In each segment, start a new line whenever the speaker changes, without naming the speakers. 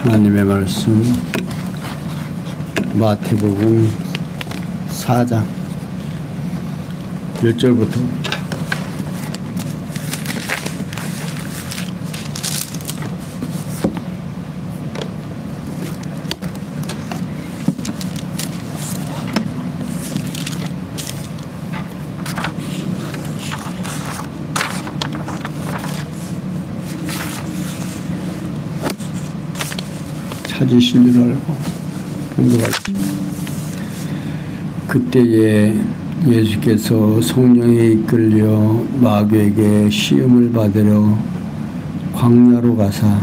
하나님의 말씀 마태복음 4장 1절부터 찾으신 줄 알고 공부하십시오. 그때에 예수께서 성령에 이끌려 마귀에게 시험을 받으려 광야로 가사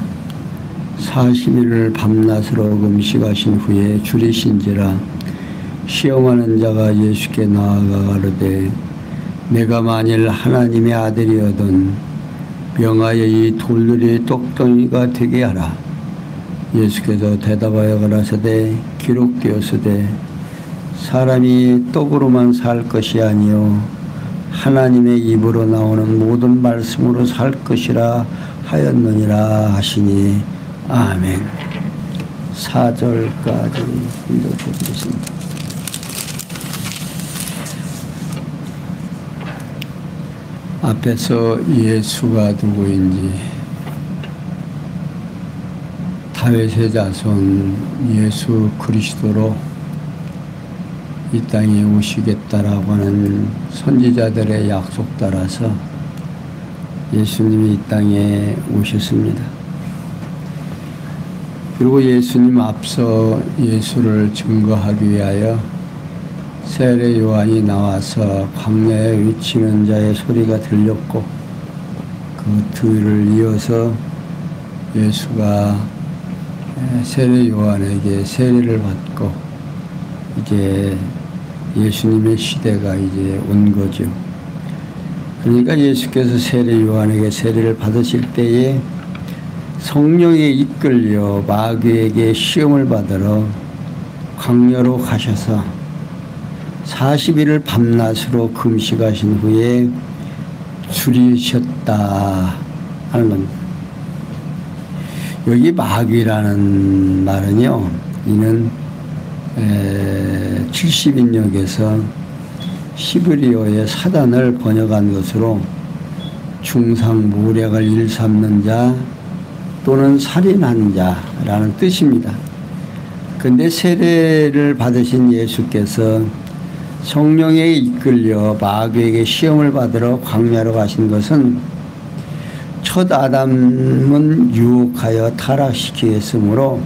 40일을 밤낮으로 금식하신 후에 줄이신지라. 시험하는 자가 예수께 나아가 가로되 내가 만일 하나님의 아들이어든 명하여 이 돌들이 떡덩이가 되게 하라. 예수께서 대답하여 가라사대 기록되었으되 사람이 떡으로만 살 것이 아니요 하나님의 입으로 나오는 모든 말씀으로 살 것이라 하였느니라 하시니 아멘. 4절까지 읽어드리겠습니다. 앞에서 예수가 누구인지, 다윗의 자손 예수 그리스도로 이 땅에 오시겠다라고 하는 선지자들의 약속 따라서 예수님이 이 땅에 오셨습니다. 그리고 예수님 앞서 예수를 증거하기 위하여 세례 요한이 나와서 광야에 외치는 자의 소리가 들렸고, 그 뒤를 이어서 예수가 세례 요한에게 세례를 받고 이제 예수님의 시대가 이제 온 거죠. 그러니까 예수께서 세례 요한에게 세례를 받으실 때에 성령에 이끌려 마귀에게 시험을 받으러 광야로 가셔서 40일을 밤낮으로 금식하신 후에 줄이셨다 하는 겁니다. 여기 마귀라는 말은요, 이는 70인역에서 히브리어의 사단을 번역한 것으로 중상모략을 일삼는 자 또는 살인한 자라는 뜻입니다. 그런데 세례를 받으신 예수께서 성령에 이끌려 마귀에게 시험을 받으러 광야로 가신 것은 첫 아담은 유혹하여 타락시키겠으므로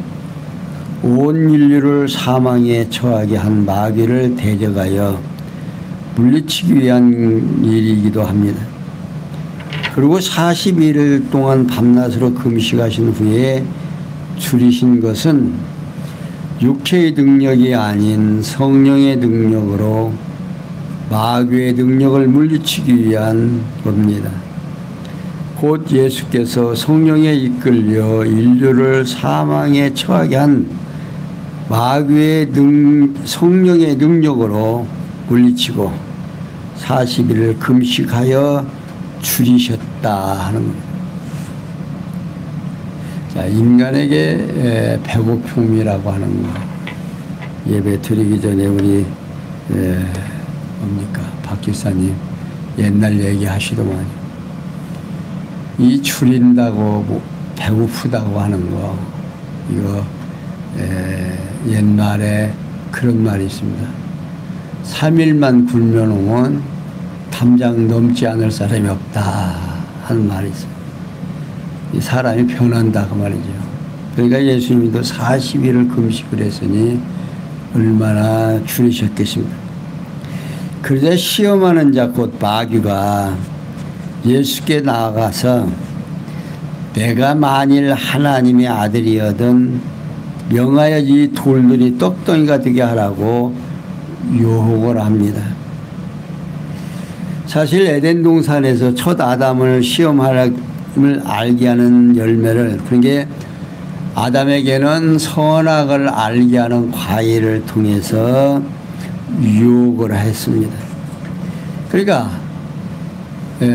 온 인류를 사망에 처하게 한 마귀를 대적하여 물리치기 위한 일이기도 합니다. 그리고 40일 동안 밤낮으로 금식하신 후에 줄이신 것은 육체의 능력이 아닌 성령의 능력으로 마귀의 능력을 물리치기 위한 겁니다. 곧 예수께서 성령에 이끌려 인류를 사망에 처하게 한 마귀의 성령의 능력으로 물리치고 40일을 금식하여 줄이셨다 하는 겁니다. 자, 인간에게 배고픔이라고 하는 거, 예배 드리기 전에 우리 뭡니까 박 기사님 옛날 얘기 하시더만, 이 줄인다고 배고프다고 하는 거, 이거 옛말에 그런 말이 있습니다. 3일만 굶겨놓으면 담장 넘지 않을 사람이 없다 하는 말이 있어요. 이 사람이 변한다 그 말이죠. 그러니까 예수님도 40일을 금식을 했으니 얼마나 줄이셨겠습니까? 그러자 시험하는 자 곧 마귀가 예수께 나아가서 내가 만일 하나님의 아들이어든 명하여 이 돌들이 떡덩이가 되게 하라고 유혹을 합니다. 사실 에덴 동산에서 첫 아담을 시험함을 알게 하는 열매를, 그러니까 아담에게는 선악을 알게 하는 과일을 통해서 유혹을 했습니다. 그러니까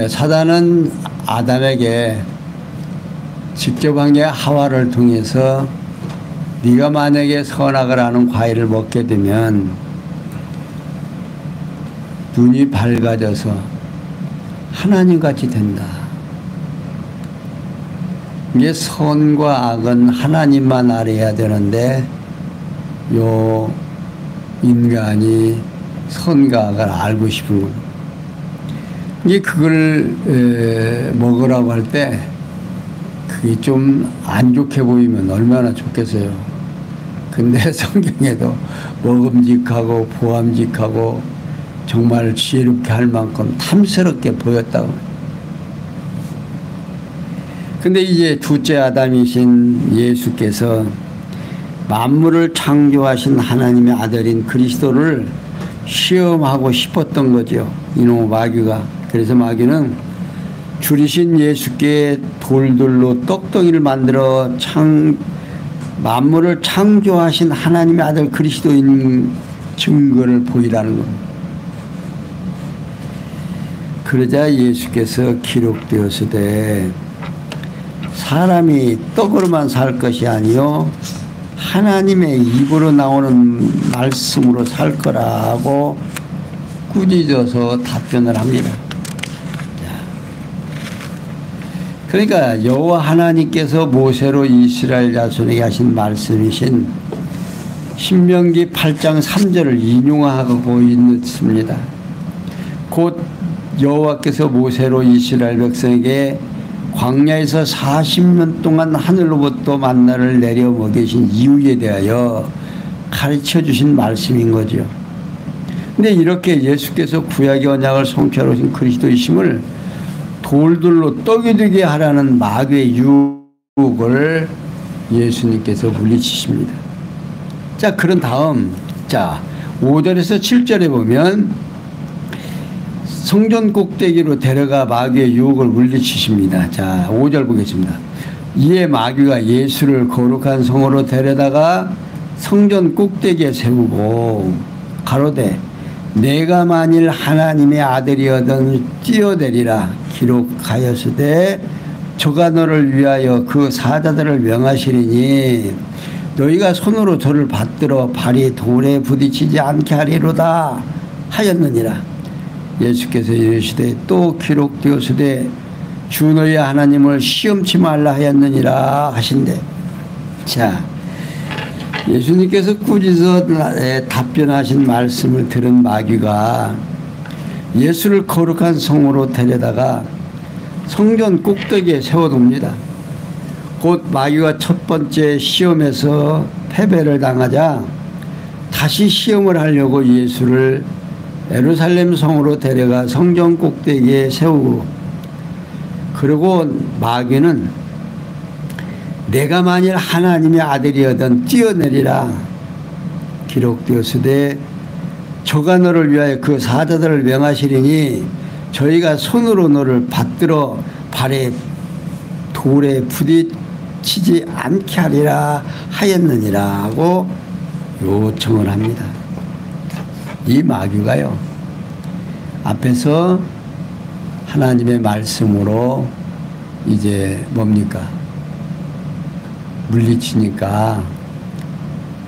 사단은 아담에게 직접 한 게 하와를 통해서 네가 만약에 선악을 아는 과일을 먹게 되면 눈이 밝아져서 하나님같이 된다. 이게 선과 악은 하나님만 알아야 되는데 요 인간이 선과 악을 알고 싶은 거예요. 이게 그걸 먹으라고 할 때 그게 좀 안 좋게 보이면 얼마나 좋겠어요. 근데 성경에도 먹음직하고 보암직하고 정말 지혜롭게 할 만큼 탐스럽게 보였다고. 근데 이제 둘째 아담이신 예수께서 만물을 창조하신 하나님의 아들인 그리스도를 시험하고 싶었던 거죠. 이놈의 마귀가. 그래서 마귀는 줄이신 예수께 돌들로 떡덩이를 만들어 만물을 창조하신 하나님의 아들 그리스도인 증거를 보이라는 겁니다. 그러자 예수께서 기록되었으되 사람이 떡으로만 살 것이 아니요 하나님의 입으로 나오는 말씀으로 살 거라고 꾸짖어서 답변을 합니다. 그러니까 여호와 하나님께서 모세로 이스라엘 자손에게 하신 말씀이신 신명기 8장 3절을 인용하고 있습니다. 곧 여호와께서 모세로 이스라엘 백성에게 광야에서 40년 동안 하늘로부터 만나를 내려 먹이신 이유에 대하여 가르쳐 주신 말씀인 거죠. 근데 이렇게 예수께서 구약의 언약을 성취하러 오신 그리스도이심을 돌들로 떡이 되게 하라는 마귀의 유혹을 예수님께서 물리치십니다. 자, 그런 다음, 자, 5절에서 7절에 보면 성전 꼭대기로 데려가 마귀의 유혹을 물리치십니다. 자, 5절 보겠습니다. 이에 마귀가 예수를 거룩한 성으로 데려다가 성전 꼭대기에 세우고 가로되 내가 만일 하나님의 아들이어든 뛰어내리라 기록하였으되 저가 너를 위하여 그 사자들을 명하시리니 너희가 손으로 저를 받들어 발이 돌에 부딪히지 않게 하리로다 하였느니라. 예수께서 이르시되 또 기록되었으되 주 너희 하나님을 시험치 말라 하였느니라 하신대. 자, 예수님께서 꾸짖어 답변하신 말씀을 들은 마귀가 예수를 거룩한 성으로 데려다가 성전 꼭대기에 세워둡니다. 곧 마귀가 첫 번째 시험에서 패배를 당하자 다시 시험을 하려고 예수를 예루살렘 성으로 데려가 성전 꼭대기에 세우고, 그리고 마귀는 내가 만일 하나님의 아들이어든 뛰어내리라 기록되었으되 저가 너를 위하여 그 사자들을 명하시리니 저희가 손으로 너를 받들어 발에 돌에 부딪히지 않게 하리라 하였느니라 하고 요청을 합니다. 이 마귀가요, 앞에서 하나님의 말씀으로 이제 뭡니까? 물리치니까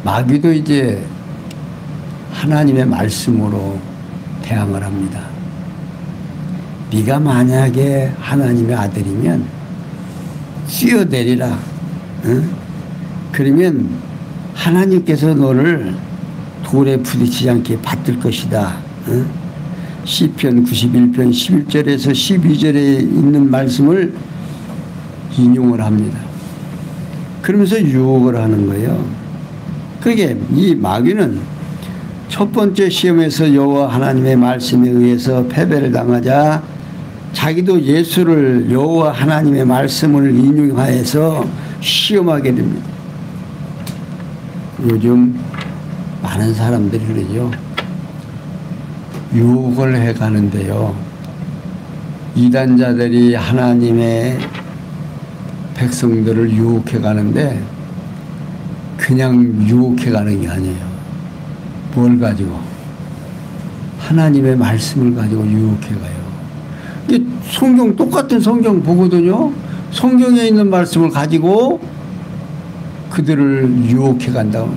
마귀도 이제 하나님의 말씀으로 대항을 합니다. 네가 만약에 하나님의 아들이면 뛰어내리라. 응? 그러면 하나님께서 너를 돌에 부딪히지 않게 받들 것이다. 응? 시편 91편 11절에서 12절에 있는 말씀을 인용을 합니다. 그러면서 유혹을 하는 거예요. 그러게 이 마귀는 첫 번째 시험에서 여호와 하나님의 말씀에 의해서 패배를 당하자 자기도 예수를 여호와 하나님의 말씀을 인용하여서 시험하게 됩니다. 요즘 많은 사람들이 그러죠. 유혹을 해가는데요, 이단자들이 하나님의 백성들을 유혹해 가는데 그냥 유혹해 가는 게 아니에요. 뭘 가지고? 하나님의 말씀을 가지고 유혹해 가요. 이게 성경, 똑같은 성경 보거든요. 성경에 있는 말씀을 가지고 그들을 유혹해 간다고.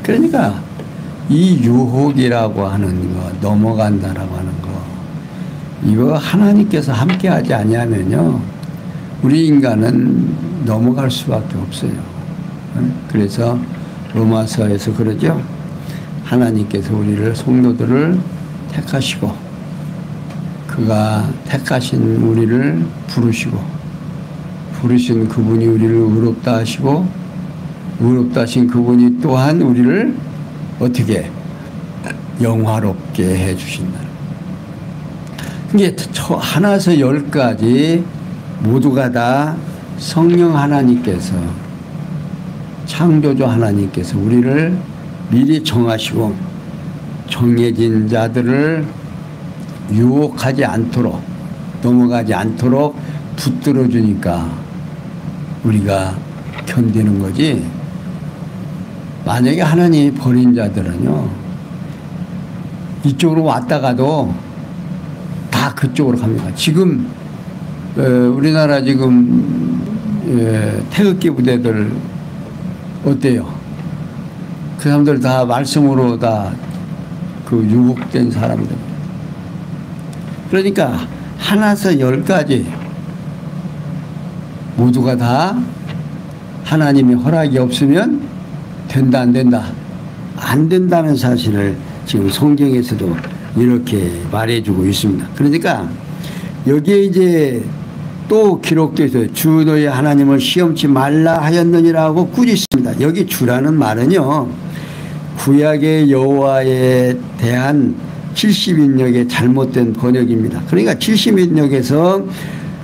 그러니까 이 유혹이라고 하는 거, 넘어간다라고 하는 거, 이거 하나님께서 함께하지 아니하면요, 우리 인간은 넘어갈 수밖에 없어요. 그래서 로마서에서 그러죠. 하나님께서 우리를 성도들을 택하시고 그가 택하신 우리를 부르시고 부르신 그분이 우리를 의롭다 하시고 의롭다 하신 그분이 또한 우리를 어떻게 영화롭게 해주신다. 이게 하나에서 열까지 모두가 다 성령 하나님께서, 창조주 하나님께서 우리를 미리 정하시고 정해진 자들을 유혹하지 않도록, 넘어가지 않도록 붙들어 주니까 우리가 견디는 거지. 만약에 하나님이 버린 자들은요, 이쪽으로 왔다가도 다 그쪽으로 갑니다. 지금 우리나라 지금 태극기 부대들 어때요? 그 사람들 다 말씀으로 다 그 유혹된 사람들. 그러니까 하나에서 열까지 모두가 다 하나님의 허락이 없으면 된다, 안 된다? 안 된다는 사실을 지금 성경에서도 이렇게 말해주고 있습니다. 그러니까 여기에 이제 또 기록되어 있어요. 주 너희 하나님을 시험치 말라 하였느니라고 꾸짖 있습니다. 여기 주라는 말은요, 구약의 여호와에 대한 70인역의 잘못된 번역입니다. 그러니까 70인역에서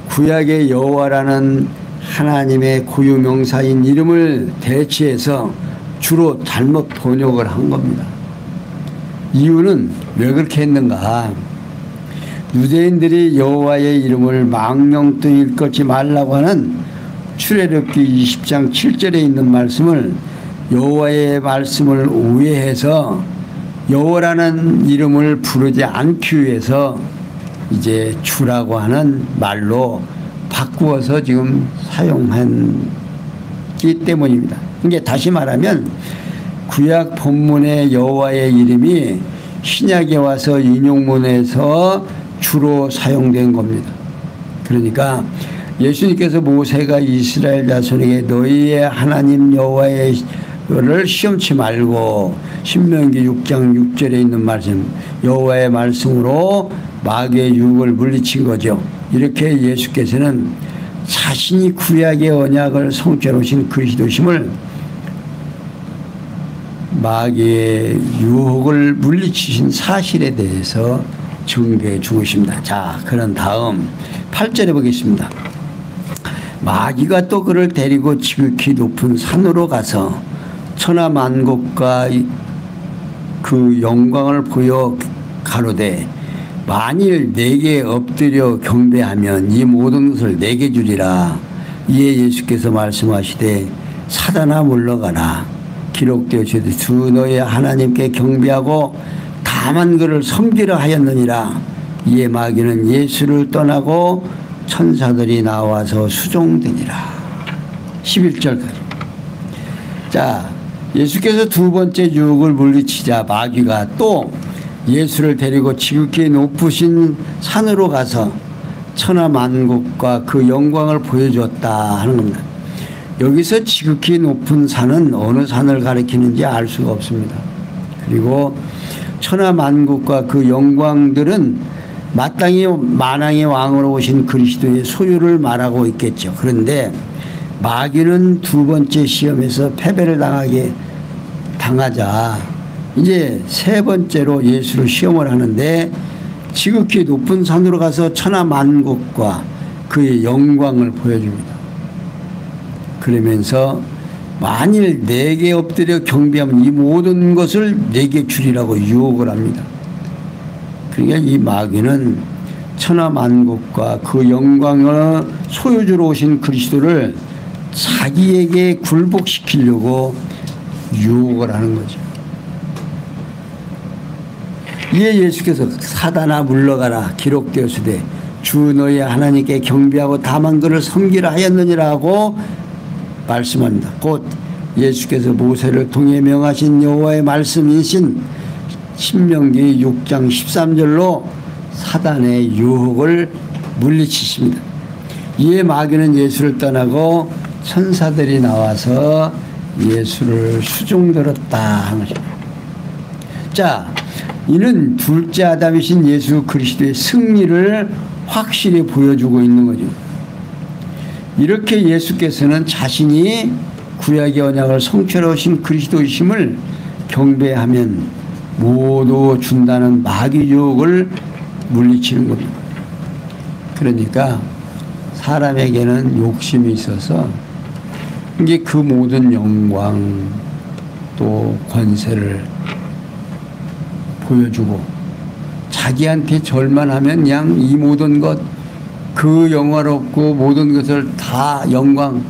구약의 여호와라는 하나님의 고유명사인 이름을 대체해서 주로 잘못 번역을 한 겁니다. 이유는 왜 그렇게 했는가? 유대인들이 여호와의 이름을 망령도 일컫지 말라고 하는 출애굽기 20장 7절에 있는 말씀을 여호와의 말씀을 오해해서 여호와라는 이름을 부르지 않기 위해서 이제 주라고 하는 말로 바꾸어서 지금 사용했기 때문입니다. 이게 다시 말하면 구약 본문의 여호와의 이름이 신약에 와서 인용문에서 주로 사용된 겁니다. 그러니까 예수님께서 모세가 이스라엘 자손에게 너희의 하나님 여호와의 를 시험치 말고 신명기 6장 6절에 있는 말씀, 여호와의 말씀으로 마귀의 유혹을 물리친 거죠. 이렇게 예수께서는 자신이 구약의 언약을 성취하신 그리스도심을 마귀의 유혹을 물리치신 사실에 대해서 증거해 주고 있습니다. 자, 그런 다음 8절에 보겠습니다. 마귀가 또 그를 데리고 지극히 높은 산으로 가서 천하만국과 그 영광을 보여 가로되 만일 내게 엎드려 경배하면 이 모든 것을 내게 주리라. 이에 예수께서 말씀하시되 사단아 물러가라. 기록되어지되 주 너의 하나님께 경배하고 다만 그를 섬기려 하였느니라. 이에 마귀는 예수를 떠나고 천사들이 나와서 수종되니라. 11절까지. 자, 예수께서 두 번째 유혹을 물리치자 마귀가 또 예수를 데리고 지극히 높으신 산으로 가서 천하만국과 그 영광을 보여주었다 하는 겁니다. 여기서 지극히 높은 산은 어느 산을 가리키는지 알 수가 없습니다. 그리고 천하만국과 그 영광들은 마땅히 만왕의 왕으로 오신 그리스도의 소유를 말하고 있겠죠. 그런데 마귀는 두 번째 시험에서 패배를 당하자 이제 세 번째로 예수를 시험을 하는데 지극히 높은 산으로 가서 천하만국과 그의 영광을 보여줍니다. 그러면서 만일 내게 엎드려 경배하면 이 모든 것을 내게 주리라고 유혹을 합니다. 그러니까 이 마귀는 천하만국과 그 영광을 소유주로 오신 그리스도를 자기에게 굴복시키려고 유혹을 하는 거죠. 이에 예수께서 사단아 물러가라 기록되었으되 주 너희 하나님께 경배하고 다만 그를 섬기라 하였느니라고 말씀합니다. 곧 예수께서 모세를 통해 명하신 여호와의 말씀이신 신명기 6장 13절로 사단의 유혹을 물리치십니다. 이에 마귀는 예수를 떠나고 천사들이 나와서 예수를 수종들었다 하는 것입니다. 자, 이는 둘째 아담이신 예수 그리스도의 승리를 확실히 보여주고 있는 거죠. 이렇게 예수께서는 자신이 구약의 언약을 성취하러 오신 그리스도이심을 경배하면 모두 준다는 마귀 유혹을 물리치는 겁니다. 그러니까 사람에게는 욕심이 있어서 이게 그 모든 영광 또 권세를 보여주고 자기한테 절만하면 그냥 이 모든 것, 그 영화롭고 모든 것을 다 영광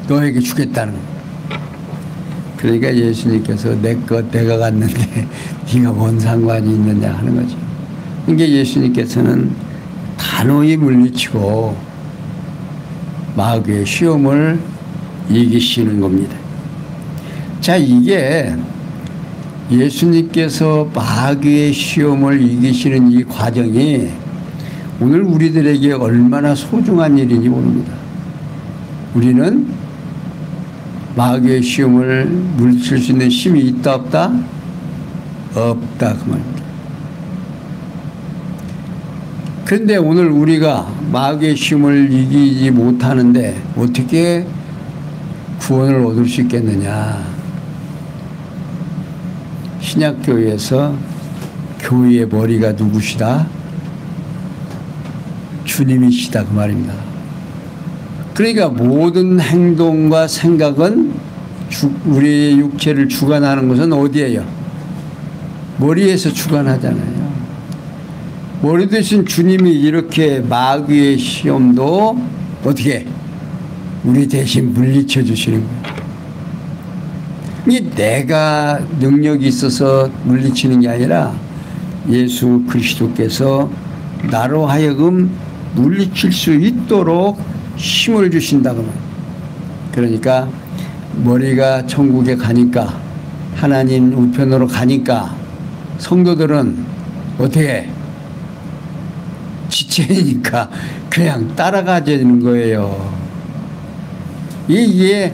너에게 주겠다는 거예요. 그러니까 예수님께서 내 것 내가 갔는데 네가 뭔 상관이 있느냐 하는 거죠. 그러니까 예수님께서는 단호히 물리치고 마귀의 시험을 이기시는 겁니다. 자, 이게 예수님께서 마귀의 시험을 이기시는 이 과정이 오늘 우리들에게 얼마나 소중한 일인지 모릅니다. 우리는 마귀의 시험을 물리칠 수 있는 힘이 있다 없다? 없다 그 말입니다. 그런데 오늘 우리가 마귀의 시험을 이기지 못하는데 어떻게 구원을 얻을 수 있겠느냐. 신약교회에서 교회의 머리가 누구시다? 주님이시다 그 말입니다. 그러니까 모든 행동과 생각은 우리의 육체를 주관하는 것은 어디예요? 머리에서 주관하잖아요. 머리 대신 주님이 이렇게 마귀의 시험도 어떻게 우리 대신 물리쳐 주시는 거예요. 이 내가 능력이 있어서 물리치는 게 아니라 예수 그리스도께서 나로 하여금 물리칠 수 있도록 힘을 주신다고 말합니다. 그러니까 머리가 천국에 가니까 하나님 우편으로 가니까 성도들은 어떻게 지체니까 그냥 따라가자는 거예요. 이게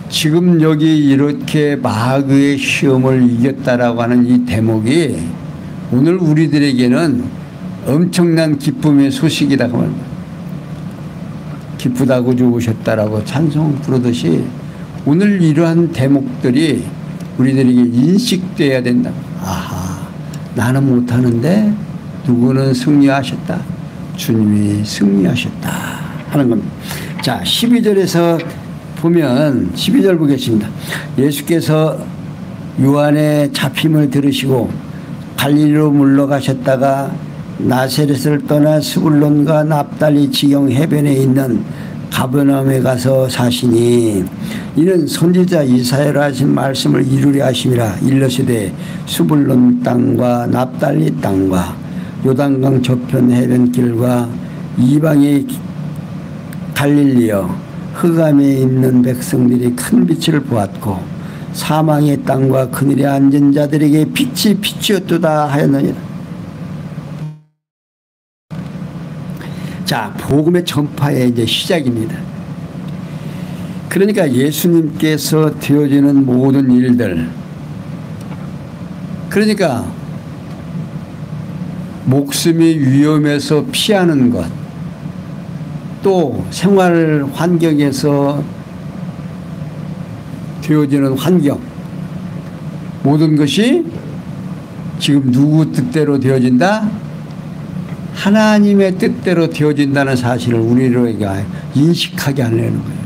지금 여기 이렇게 마귀의 시험을 이겼다라고 하는 이 대목이 오늘 우리들에게는 엄청난 기쁨의 소식이라고 합니다. 기쁘다고 죽으셨다라고 찬송 부르듯이 오늘 이러한 대목들이 우리들에게 인식돼야 된다. 아하, 나는 못하는데 누구는 승리하셨다. 주님이 승리하셨다 하는 겁니다. 자, 12절에서 보면 12절 보겠습니다. 예수께서 요한의 잡힘을 들으시고 갈릴리로 물러가셨다가 나세렛을 떠나 스불론과 납달리 지경 해변에 있는 가버나움에 가서 사시니 이는 선지자 이사야로 하신 말씀을 이루려 하심이라. 일러시되 스불론 땅과 납달리 땅과 요단강 저편 해변길과 이방의 갈릴리여 흑암에 있는 백성들이 큰 빛을 보았고 사망의 땅과 그늘에 앉은 자들에게 빛이 비추었도다 하였느니라. 자, 복음의 전파의 이제 시작입니다. 그러니까 예수님께서 되어지는 모든 일들, 그러니까 목숨이 위험해서 피하는 것, 또 생활 환경에서 되어지는 환경, 모든 것이 지금 누구 뜻대로 되어진다? 하나님의 뜻대로 되어진다는 사실을 우리에게 인식하게 하려는 거예요.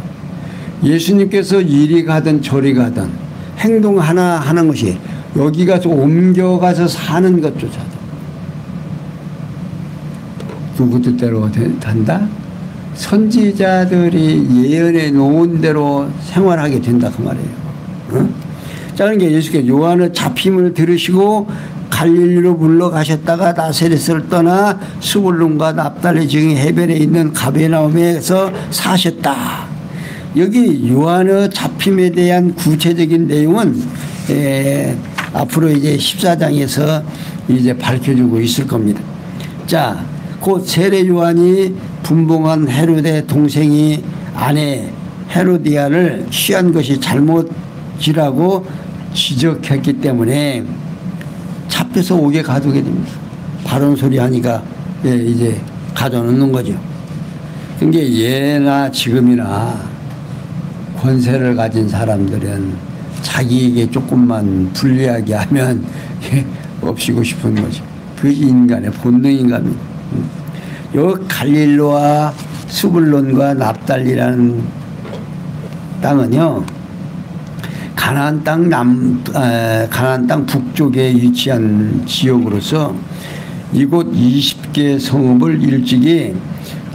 예수님께서 이리 가든 저리 가든 행동 하나 하는 것이 여기 가서 옮겨가서 사는 것조차도 누구 뜻대로 된다? 선지자들이 예언해 놓은 대로 생활하게 된다 그 말이에요. 어? 자, 그러니까 예수께서 요한의 잡힘을 들으시고 갈릴리로 물러가셨다가 나세렛을 떠나 스불론과 납달리 지경 해변에 있는 가버나움에서 사셨다. 여기 요한의 잡힘에 대한 구체적인 내용은 앞으로 이제 14장에서 이제 밝혀주고 있을 겁니다. 자, 곧 세례 요한이 분봉한 헤롯의 동생이 아내 헤로디아를 취한 것이 잘못이라고 지적했기 때문에 잡혀서 옥에 가두게 됩니다. 바른 소리 하니까 이제 가둬놓는 거죠. 그러니까 예나 지금이나 권세를 가진 사람들은 자기에게 조금만 불리하게 하면 없이고 싶은 거죠. 그 인간의 본능인가 합니다. 요 갈릴로와 스불론과 납달리라는 땅은요, 가나안 땅 북쪽에 위치한 지역으로서 이곳 20개 성읍을 일찍이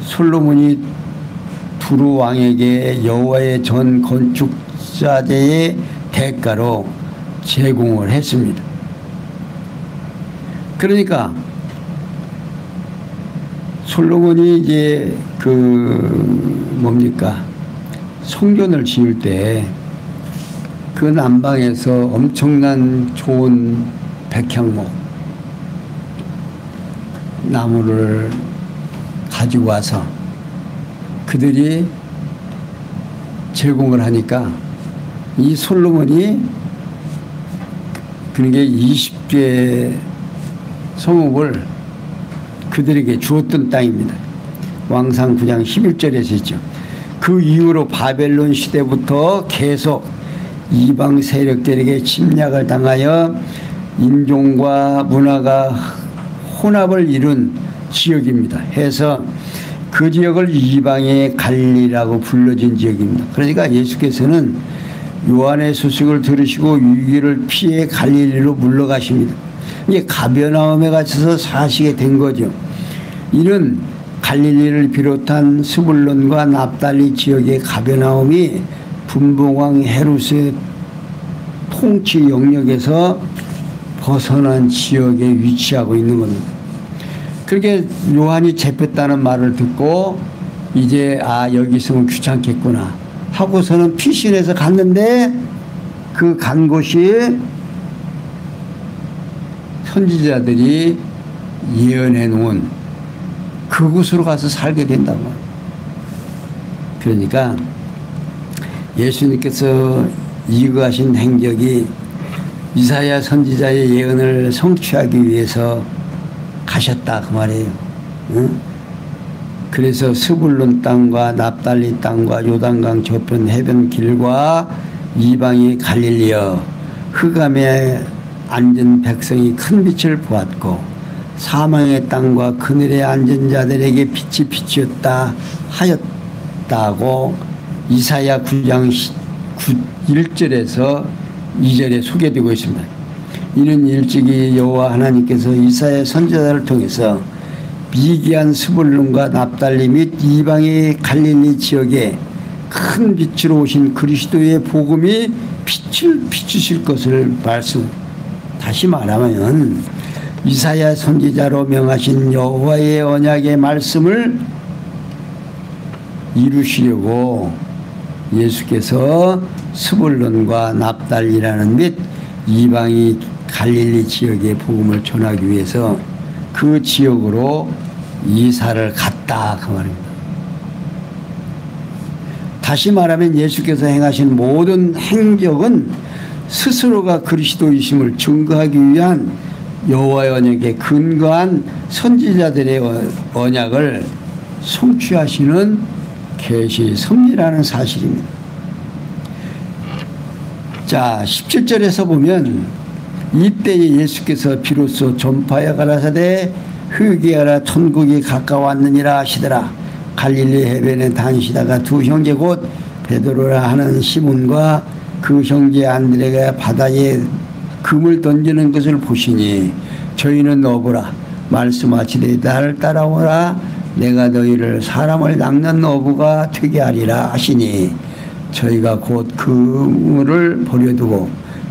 솔로몬이 두루 왕에게 여호와의 전 건축자재의 대가로 제공을 했습니다. 그러니까 솔로몬이 이제 성전을 지을 때 그 남방에서 엄청난 좋은 백향목 나무를 가지고 와서 그들이 제공을 하니까 이 솔로몬이 그러니까 20개 성읍을 그들에게 주었던 땅입니다. 왕상 9장 11절에서 있죠. 그 이후로 바벨론 시대부터 계속 이방 세력들에게 침략을 당하여 인종과 문화가 혼합을 이룬 지역입니다. 해서 그 지역을 이방의 갈릴리라고 불러진 지역입니다. 그러니까 예수께서는 요한의 소식을 들으시고 위기를 피해 갈릴리로 물러가십니다. 이제 가버나움에 갇혀서 사시게 된 거죠. 이는 갈릴리를 비롯한 스불론과 납달리 지역의 가버나움이 분봉왕 헤롯의 통치 영역에서 벗어난 지역에 위치하고 있는 겁니다. 그렇게 요한이 잡혔다는 말을 듣고 이제 여기 있으면 귀찮겠구나 하고서는 피신해서 갔는데 그 간 곳이 선지자들이 예언해 놓은 그곳으로 가서 살게 된다고. 그러니까 예수님께서 이거하신 행적이 이사야 선지자의 예언을 성취하기 위해서 가셨다 그 말이에요. 응? 그래서 스불론 땅과 납달리 땅과 요단강 저편 해변 길과 이방의 갈릴리여 흑암에 앉은 백성이 큰 빛을 보았고 사망의 땅과 그늘에 앉은 자들에게 빛이 비치었다 하였다고 이사야 9장 1절에서 2절에 소개되고 있습니다. 이는 일찍이 여호와 하나님께서 이사야 선지자를 통해서 미개한 스불론과 납달리 및 이방의 갈릴리 지역에 큰 빛으로 오신 그리스도의 복음이 빛을 비추실 것을 말씀. 다시 말하면 이사야 선지자로 명하신 여호와의 언약의 말씀을 이루시려고 예수께서 스불론과 납달리라는 및 이방이 갈릴리 지역의 복음을 전하기 위해서 그 지역으로 이사를 갔다 그 말입니다. 다시 말하면 예수께서 행하신 모든 행적은 스스로가 그리스도이심을 증거하기 위한 여호와의 언약에 근거한 선지자들의 언약을 성취하시는 계시 섭리라는 사실입니다. 자, 17절에서 보면 이때에 예수께서 비로소 전파하여 가라사대 회개하라 천국이 가까웠느니라 하시더라. 갈릴리 해변에 다니시다가 두 형제 곧 베드로라 하는 시몬과 그 형제 안드레가 바다에 금을 던지는 것을 보시니 저희는 어부라 말씀하시되 나를 따라오라 내가 너희를 사람을 낚는 어부가 되게 하리라 하시니 저희가 곧 그물을 버려두고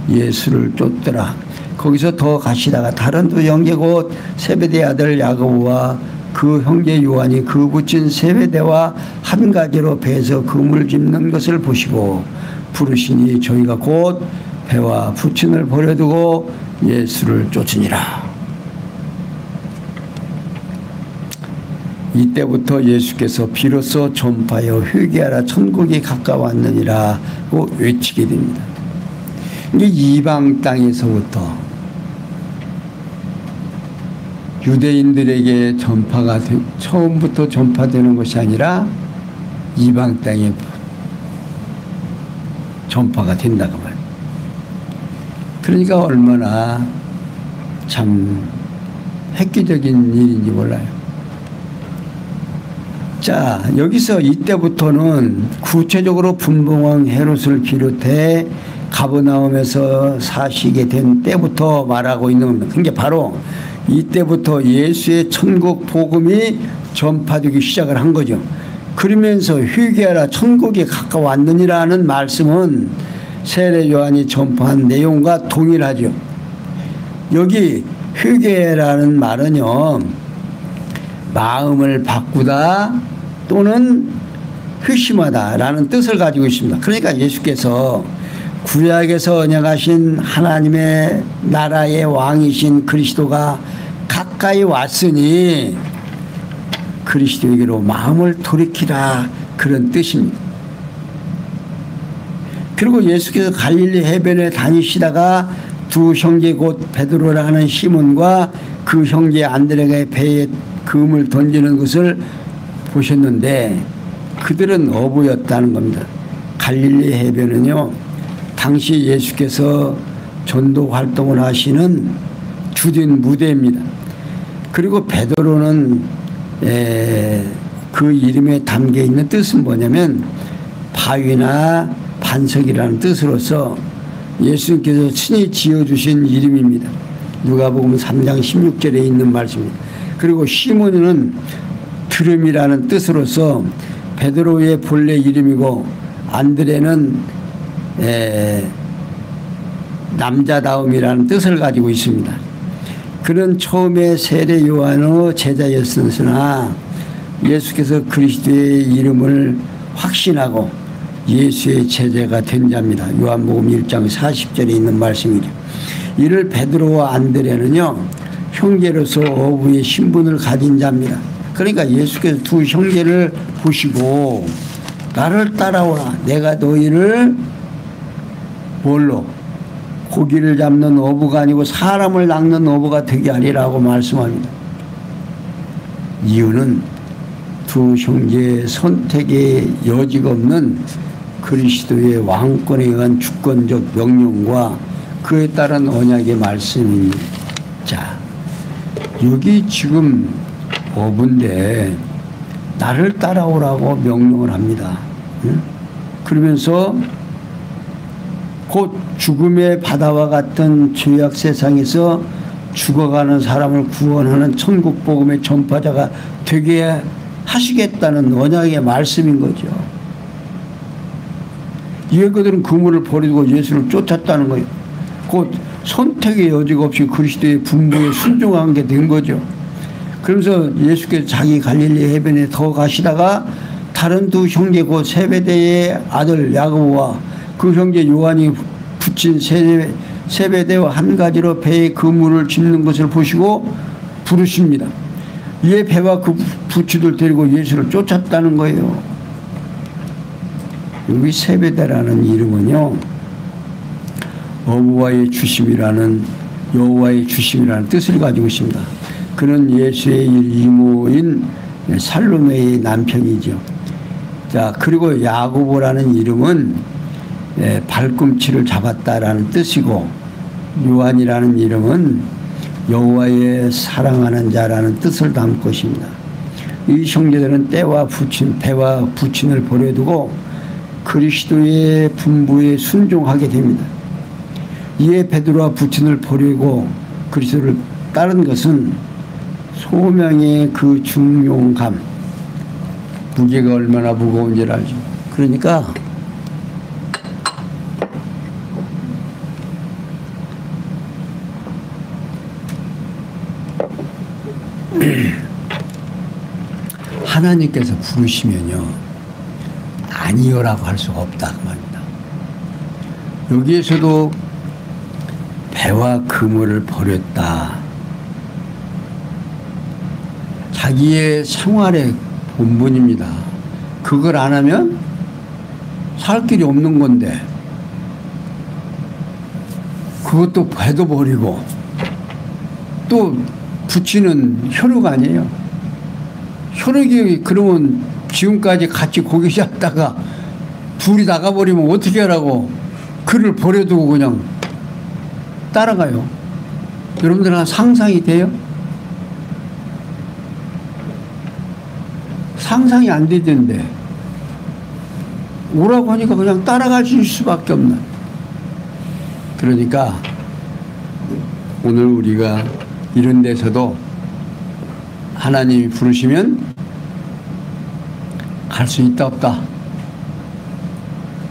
예수를 쫓더라. 거기서 더 가시다가 다른 두 형제 곧 세베대 아들 야고보와 그 형제 요한이 그 붙인 세베대와 한 가지로 배에서 그물 짚는 것을 보시고 부르시니 저희가 곧 배와 부친을 버려두고 예수를 쫓으니라. 이때부터 예수께서 비로소 전파하여 회개하라 천국이 가까웠느니라고 외치게 됩니다. 이게 이방 땅에서부터 유대인들에게 처음부터 전파되는 것이 아니라 이방 땅에 전파가 된다고 말이에요. 그러니까 얼마나 참 획기적인 일인지 몰라요. 자, 여기서 이때부터는 구체적으로 분봉왕 헤롯을 비롯해 가버나움에서 사시게 된 때부터 말하고 있는 겁니다. 그게 바로 이때부터 예수의 천국 복음이 전파되기 시작을 한 거죠. 그러면서 회개하라 천국이 가까웠느니라는 말씀은 세례 요한이 전파한 내용과 동일하죠. 여기 회개라는 말은요, 마음을 바꾸다 또는 회심하다라는 뜻을 가지고 있습니다. 그러니까 예수께서 구약에서 언약하신 하나님의 나라의 왕이신 그리스도가 가까이 왔으니 그리스도에게로 마음을 돌이키라, 그런 뜻입니다. 그리고 예수께서 갈릴리 해변에 다니시다가 두 형제 곧 베드로라는 시몬과 그 형제 안드레가 배에 금을 던지는 것을 보셨는데 그들은 어부였다는 겁니다. 갈릴리 해변은요, 당시 예수께서 전도 활동을 하시는 주된 무대입니다. 그리고 베드로는 그 이름에 담겨 있는 뜻은 뭐냐면 바위나 반석이라는 뜻으로서 예수님께서 친히 지어주신 이름입니다. 누가복음 3장 16절에 있는 말씀입니다. 그리고 시몬은 드름이라는 뜻으로서 베드로의 본래 이름이고 안드레는 남자다움이라는 뜻을 가지고 있습니다. 그는 처음에 세례 요한의 제자였으나 예수께서 그리스도의 이름을 확신하고 예수의 제자가 된 자입니다. 요한복음 1장 40절에 있는 말씀이죠. 이를 베드로와 안드레는요, 형제로서 어부의 신분을 가진 자입니다. 그러니까 예수께서 두 형제를 보시고 나를 따라오라, 내가 너희를 뭘로? 고기를 잡는 어부가 아니고 사람을 낚는 어부가 되게 하리라고 말씀합니다. 이유는 두 형제의 선택의 여지가 없는 그리스도의 왕권에 의한 주권적 명령과 그에 따른 언약의 말씀입니다. 자, 여기 지금 어부인데 나를 따라오라고 명령을 합니다. 그러면서 곧 죽음의 바다와 같은 죄악 세상에서 죽어가는 사람을 구원하는 천국 복음의 전파자가 되게 하시겠다는 언약의 말씀인 거죠. 이에 그들은 그물을 버리고 예수를 쫓았다는 거예요. 곧 선택의 여지가 없이 그리스도의 분부에 순종한 게 된 거죠. 그러면서 예수께서 자기 갈릴리 해변에 더 가시다가 다른 두 형제 곧 세베대의 아들 야고보와 그 형제 요한이 붙인 세베대와 한 가지로 배에 그물을 짚는 것을 보시고 부르십니다. 이에 배와 그 부치들 데리고 예수를 쫓았다는 거예요. 여기 세베대라는 이름은요, 어부와의 주심이라는, 여호와의 주심이라는 뜻을 가지고 있습니다. 그는 예수의 이모인 살로메의 남편이죠. 자, 그리고 야고보라는 이름은 발꿈치를 잡았다라는 뜻이고, 요한이라는 이름은 여호와의 사랑하는 자라는 뜻을 담을 것입니다. 이 형제들은 배와 부친을 버려두고 그리스도의 분부에 순종하게 됩니다. 이에 베드로와 부친을 버리고 그리스도를 따른 것은 소명의 그 중용감, 무게가 얼마나 무거운지를 알죠. 그러니까 하나님께서 부르시면요, 아니요라고 할 수가 없다 그 말입니다. 여기에서도 배와 그물을 버렸다. 자기의 생활의 본분입니다. 그걸 안 하면 살 길이 없는 건데, 그것도 배도 버리고 또 붙이는 혈육 아니에요. 혈육이 그러면 지금까지 같이 고기 잡다가 둘이 나가버리면 어떻게 하라고 그를 버려두고 그냥 따라가요. 여러분들은 상상이 돼요? 상상이 안 되던데 오라고 하니까 그냥 따라가실 수밖에 없는. 그러니까 오늘 우리가 이런 데서도 하나님이 부르시면 갈 수 있다 없다,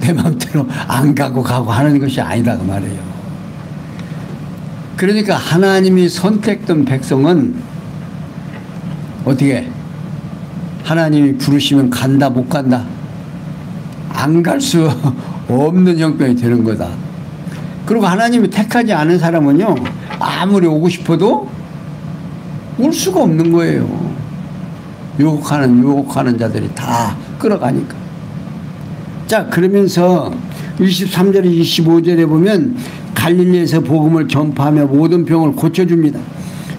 내 마음대로 안 가고 하는 것이 아니다 그 말이에요. 그러니까 하나님이 선택된 백성은 어떻게 하나님이 부르시면 간다 못 간다, 안 갈 수 없는 형편이 되는 거다. 그리고 하나님이 택하지 않은 사람은요, 아무리 오고 싶어도 올 수가 없는 거예요. 유혹하는 자들이 다 끌어가니까. 자, 그러면서 23절에 25절에 보면 갈릴리에서 복음을 전파하며 모든 병을 고쳐줍니다.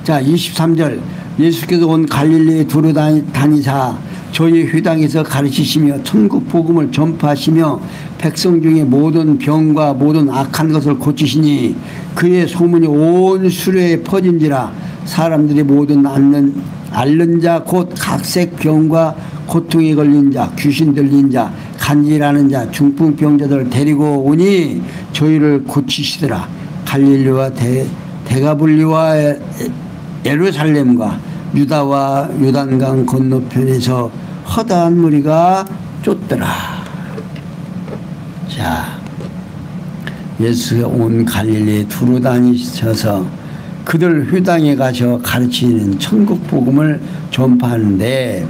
자, 23절 예수께서 온 갈릴리에 두루 다니사 저희 회당에서 가르치시며 천국 복음을 전파하시며 백성 중에 모든 병과 모든 악한 것을 고치시니 그의 소문이 온 수레에 퍼진지라. 사람들이 모든 앓는 자 곧 각색 병과 고통에 걸린 자, 귀신 들린 자, 간질하는 자, 중풍병자들을 데리고 오니 저희를 고치시더라. 갈릴리와 데가블리와 예루살렘과 유다와 요단강 건너편에서 허다한 무리가 쫓더라. 자, 예수가 온 갈릴리에 두루 다니셔서 그들 회당에 가셔 가르치는 천국 복음을 전파하는데,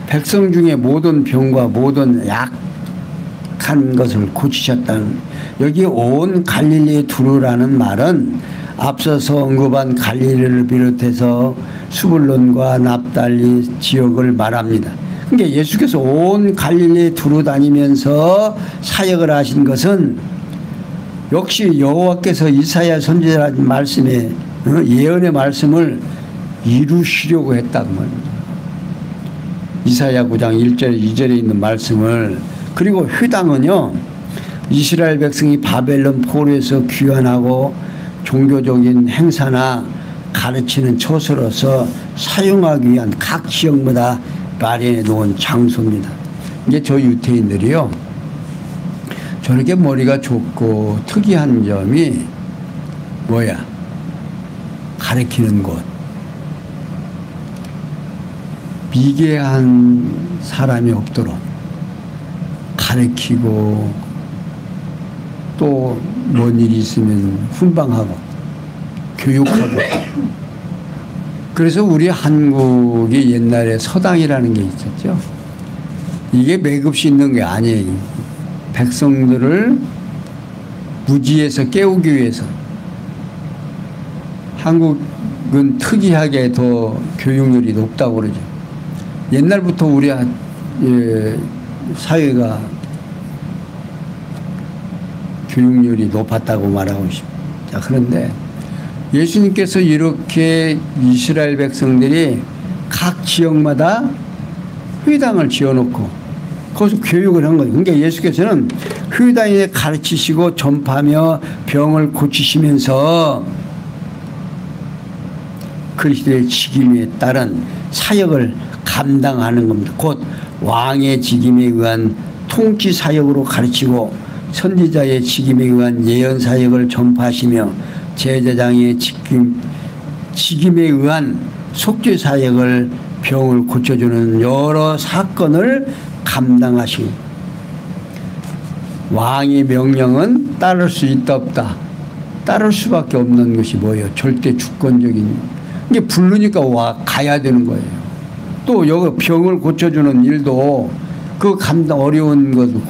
백성 중에 모든 병과 모든 약한 것을 고치셨다는, 여기 온 갈릴리에 두루라는 말은 앞서서 언급한 갈릴리를 비롯해서 수불론과 납달리 지역을 말합니다. 그러니까 예수께서 온 갈릴리에 두루 다니면서 사역을 하신 것은 역시 여호와께서 이사야 선지자 말씀에 예언의 말씀을 이루시려고 했다고 말입니다. 이사야 9장 1절 2절에 있는 말씀을. 그리고 회당은요, 이스라엘 백성이 바벨론 포로에서 귀환하고 종교적인 행사나 가르치는 처소로서 사용하기 위한 각 지역마다 마련해 놓은 장소입니다. 이게 저 유태인들이요, 저렇게 머리가 좁고 특이한 점이 뭐야? 가르치는 곳. 미개한 사람이 없도록 가르치고, 또 뭔 일이 있으면 훈방하고 교육하고. 그래서 우리 한국이 옛날에 서당이라는 게 있었죠. 이게 매급시 있는 게 아니에요. 백성들을 무지에서 깨우기 위해서. 한국은 특이하게 더 교육률이 높다고 그러죠. 옛날부터 우리 사회가 교육률이 높았다고 말하고 싶습니다. 자, 그런데 예수님께서 이렇게 이스라엘 백성들이 각 지역마다 회당을 지어놓고 거기서 교육을 한 거예요. 그러니까 예수께서는 회당에 가르치시고 전파하며 병을 고치시면서 그리스도의 직임에 따른 사역을 감당하는 겁니다. 곧 왕의 직임에 의한 통치 사역으로 가르치고 선지자의 직임에 의한 예언 사역을 전파하시며 제사장의 직임에 의한 속죄 사역을 병을 고쳐주는 여러 사건을 감당하시고, 왕의 명령은 따를 수 있다 없다, 따를 수밖에 없는 것이 뭐예요? 절대 주권적인. 이게 부르니까 가야 되는 거예요. 또 여기 병을 고쳐주는 일도 그 어려운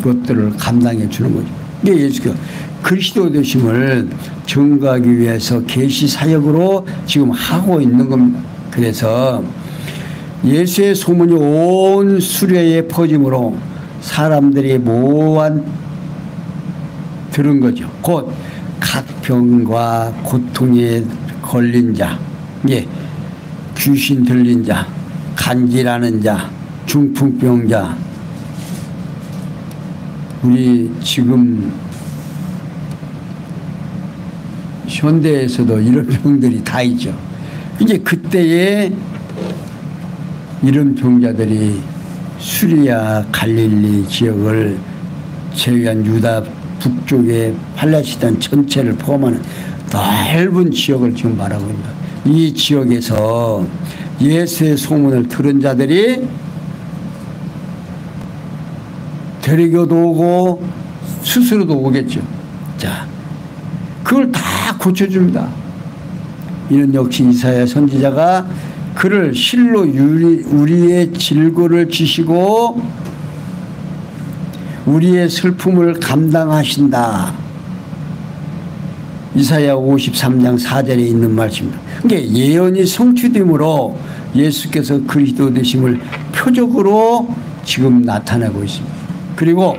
것들을 감당해 주는 거죠. 이게 예수가 그리스도 되심을 증거하기 위해서 계시 사역으로 지금 하고 있는 겁니다. 그래서 예수의 소문이 온 수레에 퍼짐으로 사람들이 모한 들은 거죠. 곧 각 병과 고통에 걸린 자, 예, 귀신 들린 자, 간질하는 자, 중풍병자, 우리 지금 현대에서도 이런 병들이 다 있죠. 이제 그때에 이런 병자들이 수리아 갈릴리 지역을 제외한 유다 북쪽의 팔레스타인 전체를 포함하는 넓은 지역을 지금 말하고 있습니다. 이 지역에서 예수의 소문을 들은 자들이 데리고도 오고 스스로도 오겠죠. 자, 그걸 다 고쳐줍니다. 이는 역시 이사야 선지자가 그를 실로 우리의 질고를 지시고 우리의 슬픔을 감당하신다. 이사야 53장 4절에 있는 말씀입니다. 그러니까 예언이 성취됨으로 예수께서 그리스도 되심을 표적으로 지금 나타내고 있습니다. 그리고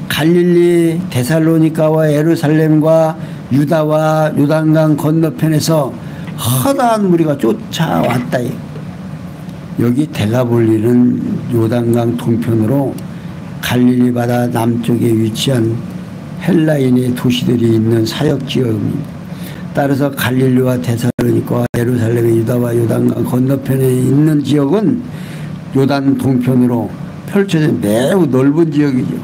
갈릴리, 데살로니가와 예루살렘과 유다와 요단강 건너편에서 허다한 무리가 쫓아왔다. 여기 데가볼리는 요단강 동편으로 갈릴리 바다 남쪽에 위치한 헬라인의 도시들이 있는 사역 지역입니다. 따라서 갈릴리와 데살로니가와 예루살렘의 유다와 요단강 건너편에 있는 지역은 요단 동편으로 펼쳐진 매우 넓은 지역이죠.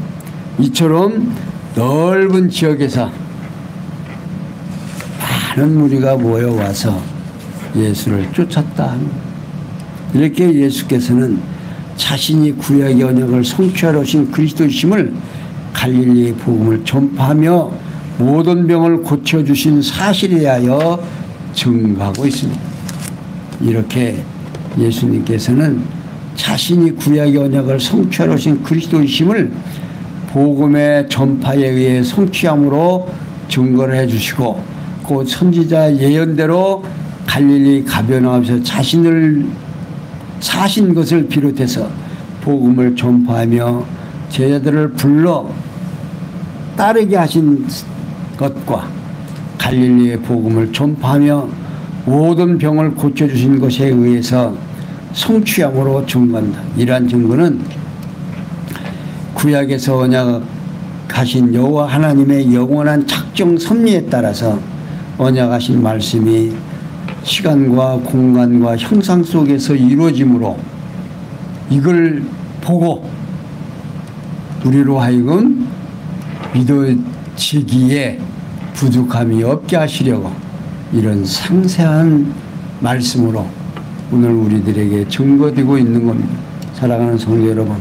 이처럼 넓은 지역에서 많은 무리가 모여와서 예수를 쫓았다. 이렇게 예수께서는 자신이 구약의 언약을 성취하러 오신 그리스도이심을 갈릴리의 복음을 전파하며 모든 병을 고쳐주신 사실에 대하여 증거하고 있습니다. 이렇게 예수님께서는 자신이 구약의 언약을 성취하러 오신 그리스도이심을 복음의 전파에 의해 성취함으로 증거를 해주시고 그 선지자 예언대로 갈릴리 가버나움에서 자신을 사신 것을 비롯해서 복음을 전파하며 제자들을 불러 따르게 하신 것과 갈릴리의 복음을 전파하며 모든 병을 고쳐주신 것에 의해서 성취함으로 증거한다. 이러한 증거는 구약에서 언약하신 여호와 하나님의 영원한 작정 섭리에 따라서 언약하신 말씀이 시간과 공간과 형상 속에서 이루어지므로 이걸 보고 우리로 하여금 믿어지기에 부족함이 없게 하시려고 이런 상세한 말씀으로 오늘 우리들에게 증거되고 있는 겁니다. 사랑하는 성도 여러분,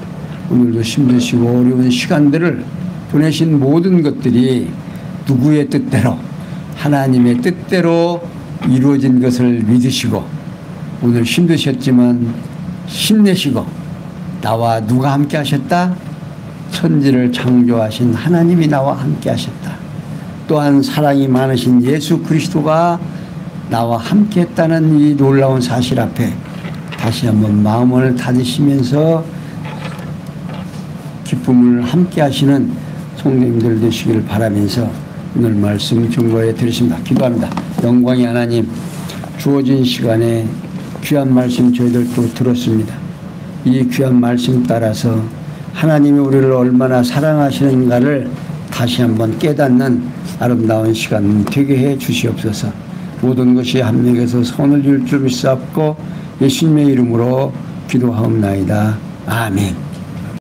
오늘도 힘드시고 어려운 시간들을 보내신 모든 것들이 누구의 뜻대로 하나님의 뜻대로 이루어진 것을 믿으시고 오늘 힘드셨지만 힘내시고 나와 누가 함께 하셨다? 천지를 창조하신 하나님이 나와 함께 하셨다. 또한 사랑이 많으신 예수 그리스도가 나와 함께 했다는 이 놀라운 사실 앞에 다시 한번 마음을 다지시면서 기쁨을 함께 하시는 성도님들 되시기를 바라면서 오늘 말씀 증거해 드리십니다. 기도합니다. 영광의 하나님, 주어진 시간에 귀한 말씀 저희들도 들었습니다. 이 귀한 말씀 따라서 하나님이 우리를 얼마나 사랑하시는가를 다시 한번 깨닫는 아름다운 시간 되게 해 주시옵소서. 모든 것이 한 명에서 선을 줄 줄 믿사옵고 예수님의 이름으로 기도하옵나이다. 아멘.